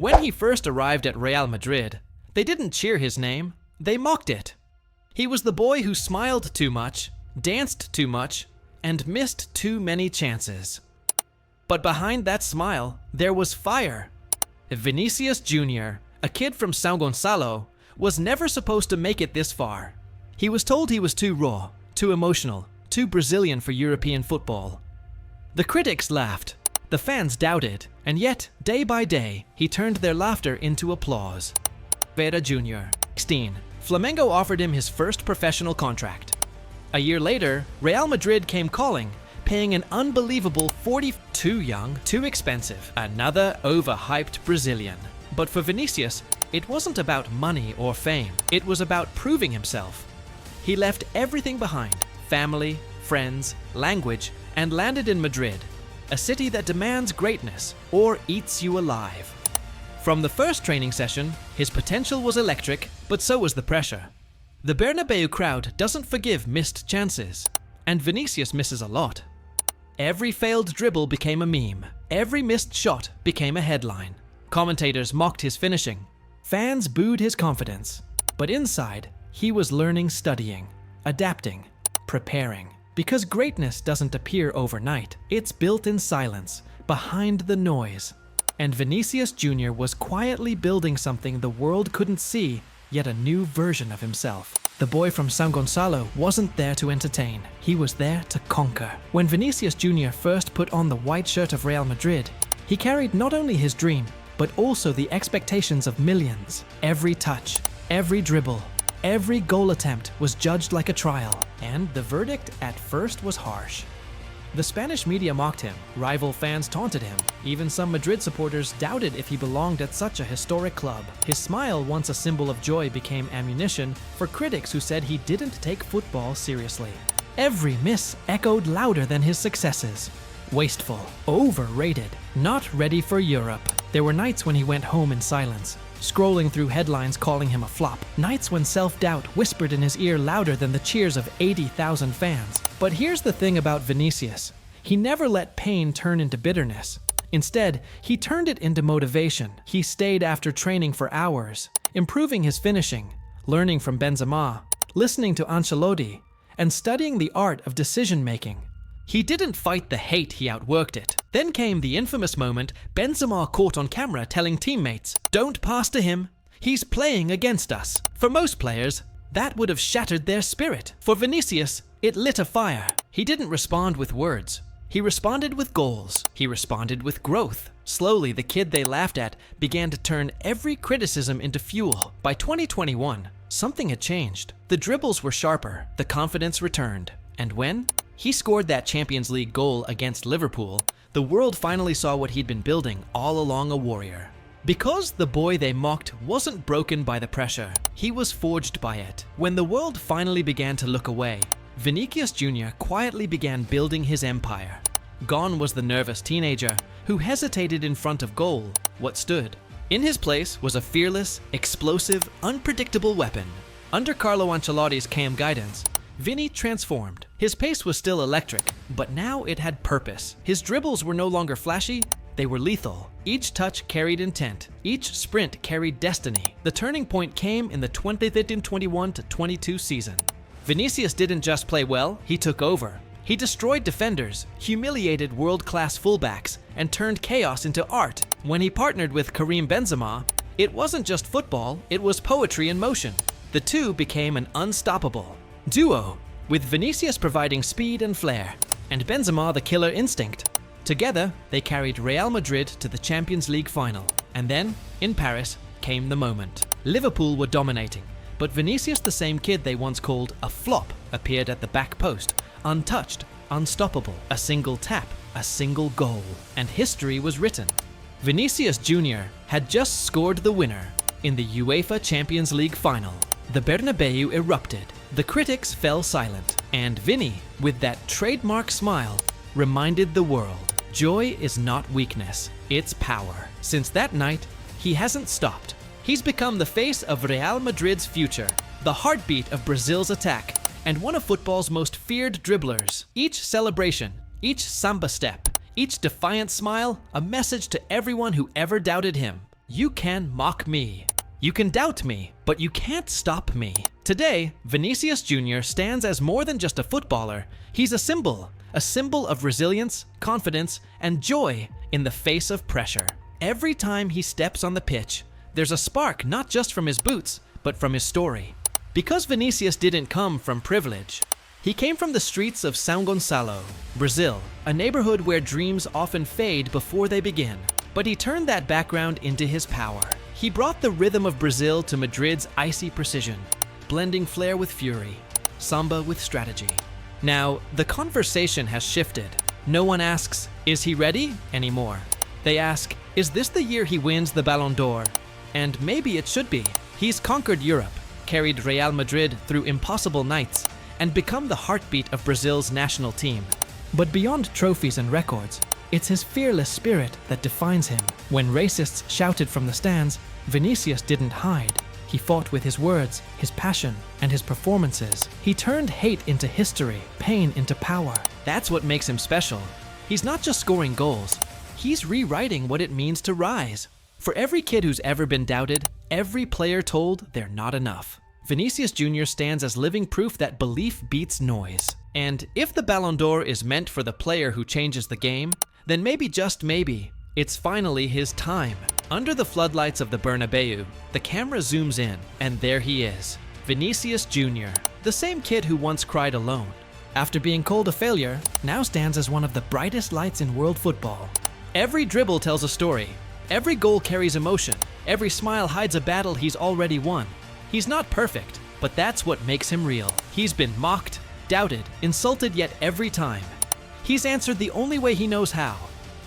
When he first arrived at Real Madrid, they didn't cheer his name, they mocked it. He was the boy who smiled too much, danced too much, and missed too many chances. But behind that smile, there was fire. Vinícius Júnior, a kid from São Gonçalo, was never supposed to make it this far. He was told he was too raw, too emotional, too Brazilian for European football. The critics laughed, the fans doubted, and yet, day by day, he turned their laughter into applause. Vini Jr., 16, Flamengo offered him his first professional contract. A year later, Real Madrid came calling, paying an unbelievable 40. Too young, too expensive, another overhyped Brazilian. But for Vinícius, it wasn't about money or fame, it was about proving himself. He left everything behind, family, friends, language, and landed in Madrid, a city that demands greatness or eats you alive. From the first training session, his potential was electric, but so was the pressure. The Bernabeu crowd doesn't forgive missed chances, and Vinícius misses a lot. Every failed dribble became a meme. Every missed shot became a headline. Commentators mocked his finishing. Fans booed his confidence. But inside, he was learning, studying, adapting, preparing. Because greatness doesn't appear overnight. It's built in silence, behind the noise. And Vinícius Jr. was quietly building something the world couldn't see, yet a new version of himself. The boy from São Gonçalo wasn't there to entertain, he was there to conquer. When Vinícius Jr. first put on the white shirt of Real Madrid, he carried not only his dream, but also the expectations of millions. Every touch, every dribble, every goal attempt was judged like a trial, and the verdict at first was harsh. The Spanish media mocked him, rival fans taunted him, even some Madrid supporters doubted if he belonged at such a historic club. His smile, once a symbol of joy, became ammunition for critics who said he didn't take football seriously. Every miss echoed louder than his successes. Wasteful, overrated, not ready for Europe. There were nights when he went home in silence, scrolling through headlines calling him a flop. Nights when self-doubt whispered in his ear louder than the cheers of 80,000 fans. But here's the thing about Vinícius. He never let pain turn into bitterness. Instead, he turned it into motivation. He stayed after training for hours, improving his finishing, learning from Benzema, listening to Ancelotti, and studying the art of decision-making. He didn't fight the hate, he outworked it. Then came the infamous moment Benzema caught on camera telling teammates, "Don't pass to him, he's playing against us." For most players, that would have shattered their spirit. For Vinícius, it lit a fire. He didn't respond with words. He responded with goals. He responded with growth. Slowly, the kid they laughed at began to turn every criticism into fuel. By 2021, something had changed. The dribbles were sharper, the confidence returned. And when he scored that Champions League goal against Liverpool, the world finally saw what he'd been building all along, a warrior. Because the boy they mocked wasn't broken by the pressure, he was forged by it. When the world finally began to look away, Vinícius Jr. quietly began building his empire. Gone was the nervous teenager who hesitated in front of goal. What stood? In his place was a fearless, explosive, unpredictable weapon. Under Carlo Ancelotti's calm guidance, Vini transformed. His pace was still electric, but now it had purpose. His dribbles were no longer flashy, they were lethal. Each touch carried intent. Each sprint carried destiny. The turning point came in the 2021-22 season. Vinícius didn't just play well, he took over. He destroyed defenders, humiliated world-class fullbacks, and turned chaos into art. When he partnered with Karim Benzema, it wasn't just football, it was poetry in motion. The two became an unstoppable duo, with Vinícius providing speed and flair, and Benzema the killer instinct. Together, they carried Real Madrid to the Champions League final. And then, in Paris, came the moment. Liverpool were dominating, but Vinícius, the same kid they once called a flop, appeared at the back post, untouched, unstoppable. A single tap, a single goal, and history was written. Vinícius Jr. had just scored the winner in the UEFA Champions League final. The Bernabeu erupted. The critics fell silent, and Vini, with that trademark smile, reminded the world, joy is not weakness, it's power. Since that night, he hasn't stopped. He's become the face of Real Madrid's future, the heartbeat of Brazil's attack, and one of football's most feared dribblers. Each celebration, each samba step, each defiant smile, a message to everyone who ever doubted him. You can mock me. You can doubt me, but you can't stop me. Today, Vinícius Júnior stands as more than just a footballer. He's a symbol of resilience, confidence, and joy in the face of pressure. Every time he steps on the pitch, there's a spark not just from his boots, but from his story. Because Vinícius didn't come from privilege. He came from the streets of São Gonçalo, Brazil, a neighborhood where dreams often fade before they begin. But he turned that background into his power. He brought the rhythm of Brazil to Madrid's icy precision, blending flair with fury, samba with strategy. Now, the conversation has shifted. No one asks, "Is he ready?" anymore. They ask, "Is this the year he wins the Ballon d'Or?" And maybe it should be. He's conquered Europe, carried Real Madrid through impossible nights, and become the heartbeat of Brazil's national team. But beyond trophies and records, it's his fearless spirit that defines him. When racists shouted from the stands, Vinícius didn't hide. He fought with his words, his passion, and his performances. He turned hate into history, pain into power. That's what makes him special. He's not just scoring goals. He's rewriting what it means to rise. For every kid who's ever been doubted, every player told they're not enough, Vinícius Júnior stands as living proof that belief beats noise. And if the Ballon d'Or is meant for the player who changes the game, then maybe, just maybe, it's finally his time. Under the floodlights of the Bernabeu, the camera zooms in, and there he is, Vinícius Júnior, the same kid who once cried alone. After being called a failure, now stands as one of the brightest lights in world football. Every dribble tells a story. Every goal carries emotion. Every smile hides a battle he's already won. He's not perfect, but that's what makes him real. He's been mocked, doubted, insulted, yet every time, he's answered the only way he knows how,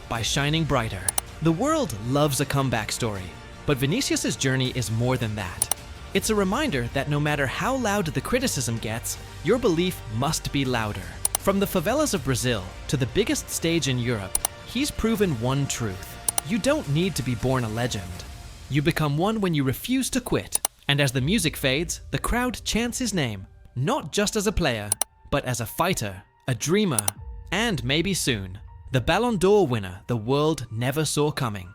by shining brighter. The world loves a comeback story, but Vinícius's journey is more than that. It's a reminder that no matter how loud the criticism gets, your belief must be louder. From the favelas of Brazil to the biggest stage in Europe, he's proven one truth. You don't need to be born a legend. You become one when you refuse to quit. And as the music fades, the crowd chants his name, not just as a player, but as a fighter, a dreamer, and maybe soon, the Ballon d'Or winner the world never saw coming.